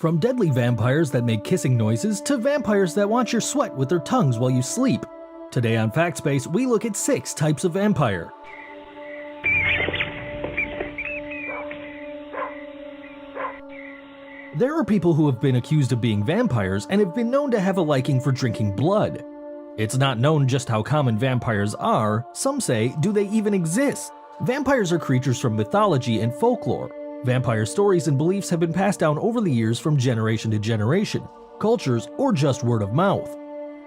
From deadly vampires that make kissing noises to vampires that watch your sweat with their tongues while you sleep. Today on FactSpace, we look at 6 types of vampire. There are people who have been accused of being vampires and have been known to have a liking for drinking blood. It's not known just how common vampires are. Some say, do they even exist? Vampires are creatures from mythology and folklore. Vampire stories and beliefs have been passed down over the years from generation to generation, cultures, or just word of mouth.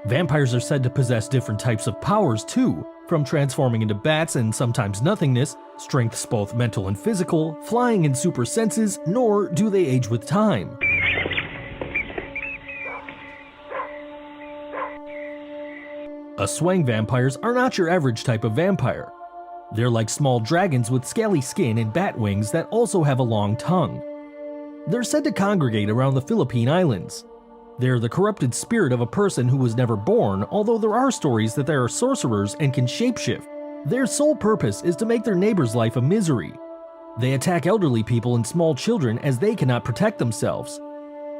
Vampires are said to possess different types of powers too, from transforming into bats and sometimes nothingness, strengths both mental and physical, flying and super senses, nor do they age with time. Aswang vampires are not your average type of vampire. They're like small dragons with scaly skin and bat wings that also have a long tongue. They're said to congregate around the Philippine Islands. They're the corrupted spirit of a person who was never born, although there are stories that they are sorcerers and can shapeshift. Their sole purpose is to make their neighbor's life a misery. They attack elderly people and small children as they cannot protect themselves.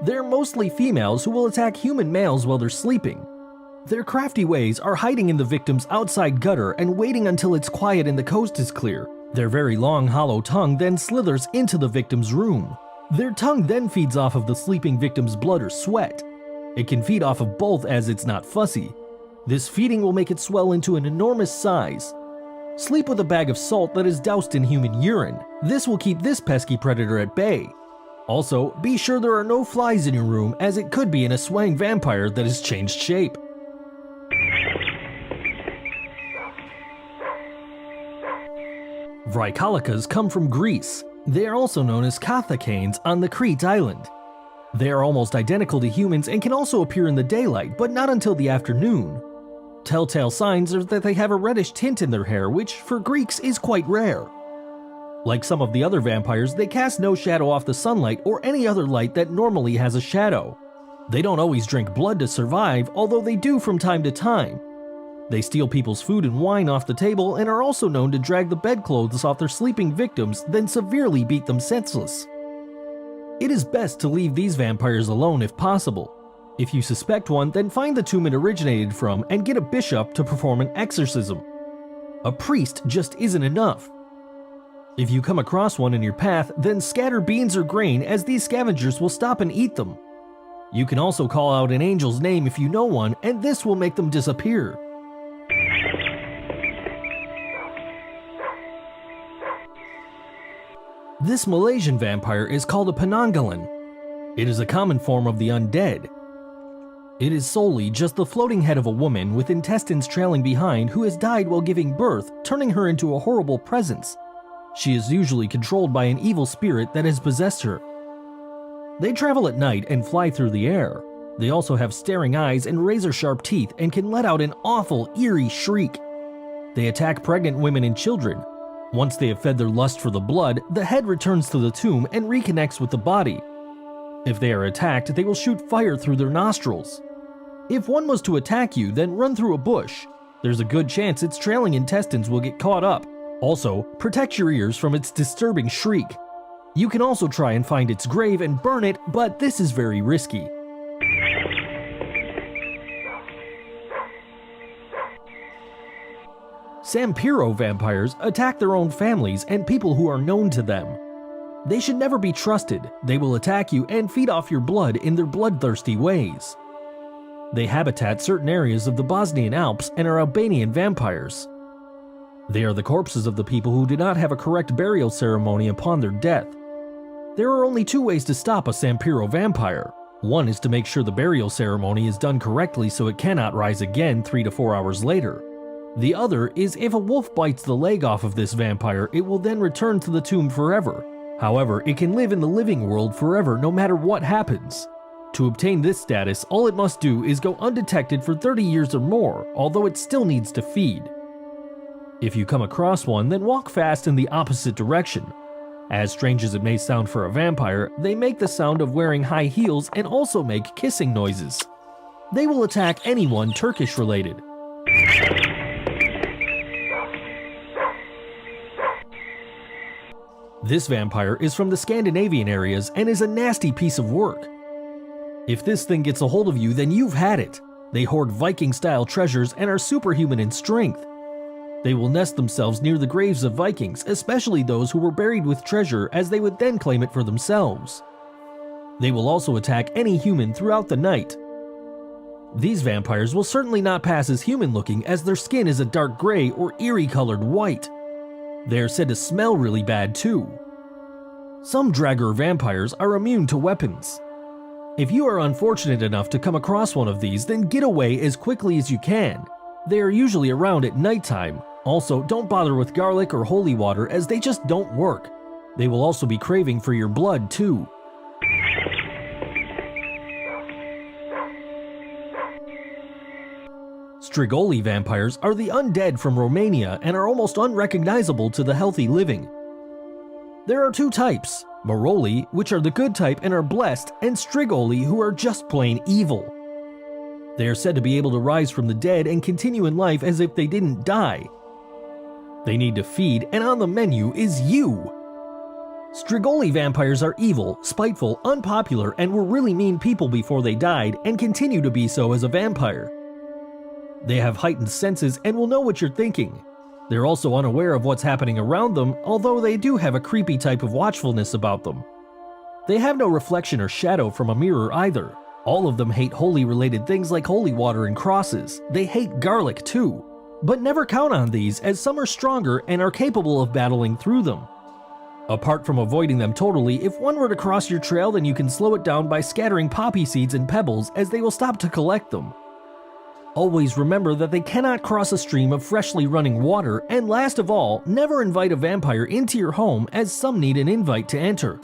They're mostly females who will attack human males while they're sleeping. Their crafty ways are hiding in the victim's outside gutter and waiting until it's quiet and the coast is clear. Their very long, hollow tongue then slithers into the victim's room. Their tongue then feeds off of the sleeping victim's blood or sweat. It can feed off of both as it's not fussy. This feeding will make it swell into an enormous size. Sleep with a bag of salt that is doused in human urine. This will keep this pesky predator at bay. Also, be sure there are no flies in your room, as it could be an Aswang vampire that has changed shape. Vrykolikas come from Greece. They are also known as Kathacanes on the Crete island. They are almost identical to humans and can also appear in the daylight, but not until the afternoon. Telltale signs are that they have a reddish tint in their hair, which for Greeks is quite rare. Like some of the other vampires, they cast no shadow off the sunlight or any other light that normally has a shadow. They don't always drink blood to survive, although they do from time to time. They steal people's food and wine off the table and are also known to drag the bedclothes off their sleeping victims, then severely beat them senseless. It is best to leave these vampires alone if possible. If you suspect one, then find the tomb it originated from and get a bishop to perform an exorcism. A priest just isn't enough. If you come across one in your path, then scatter beans or grain, as these scavengers will stop and eat them. You can also call out an angel's name if you know one, and this will make them disappear. This Malaysian vampire is called a Penanggalan. It is a common form of the undead. It is solely just the floating head of a woman with intestines trailing behind who has died while giving birth, turning her into a horrible presence. She is usually controlled by an evil spirit that has possessed her. They travel at night and fly through the air. They also have staring eyes and razor-sharp teeth and can let out an awful, eerie shriek. They attack pregnant women and children. Once they have fed their lust for the blood, the head returns to the tomb and reconnects with the body. If they are attacked, they will shoot fire through their nostrils. If one was to attack you, then run through a bush. There's a good chance its trailing intestines will get caught up. Also, protect your ears from its disturbing shriek. You can also try and find its grave and burn it, but this is very risky. Sampiro vampires attack their own families and people who are known to them. They should never be trusted. They will attack you and feed off your blood in their bloodthirsty ways. They habitat certain areas of the Bosnian Alps and are Albanian vampires. They are the corpses of the people who did not have a correct burial ceremony upon their death. There are only 2 ways to stop a Sampiro vampire. One is to make sure the burial ceremony is done correctly so it cannot rise again 3 to 4 hours later. The other is if a wolf bites the leg off of this vampire, it will then return to the tomb forever. However, it can live in the living world forever no matter what happens. To obtain this status, all it must do is go undetected for 30 years or more, although it still needs to feed. If you come across one, then walk fast in the opposite direction. As strange as it may sound for a vampire, they make the sound of wearing high heels and also make kissing noises. They will attack anyone Turkish related. This vampire is from the Scandinavian areas and is a nasty piece of work. If this thing gets a hold of you, then you've had it. They hoard Viking-style treasures and are superhuman in strength. They will nest themselves near the graves of Vikings, especially those who were buried with treasure, as they would then claim it for themselves. They will also attack any human throughout the night. These vampires will certainly not pass as human-looking, as their skin is a dark gray or eerie-colored white. They are said to smell really bad too. Some Draugr vampires are immune to weapons. If you are unfortunate enough to come across one of these, then get away as quickly as you can. They are usually around at nighttime. Also, don't bother with garlic or holy water, as they just don't work. They will also be craving for your blood too. Strigoi vampires are the undead from Romania and are almost unrecognizable to the healthy living. There are two types, Maroli, which are the good type and are blessed, and Strigoi, who are just plain evil. They are said to be able to rise from the dead and continue in life as if they didn't die. They need to feed, and on the menu is you. Strigoi vampires are evil, spiteful, unpopular, and were really mean people before they died, and continue to be so as a vampire. They have heightened senses and will know what you're thinking. They're also unaware of what's happening around them, although they do have a creepy type of watchfulness about them. They have no reflection or shadow from a mirror either. All of them hate holy-related things like holy water and crosses. They hate garlic too. But never count on these, as some are stronger and are capable of battling through them. Apart from avoiding them totally, if one were to cross your trail, then you can slow it down by scattering poppy seeds and pebbles, as they will stop to collect them. Always remember that they cannot cross a stream of freshly running water, and last of all, never invite a vampire into your home, as some need an invite to enter.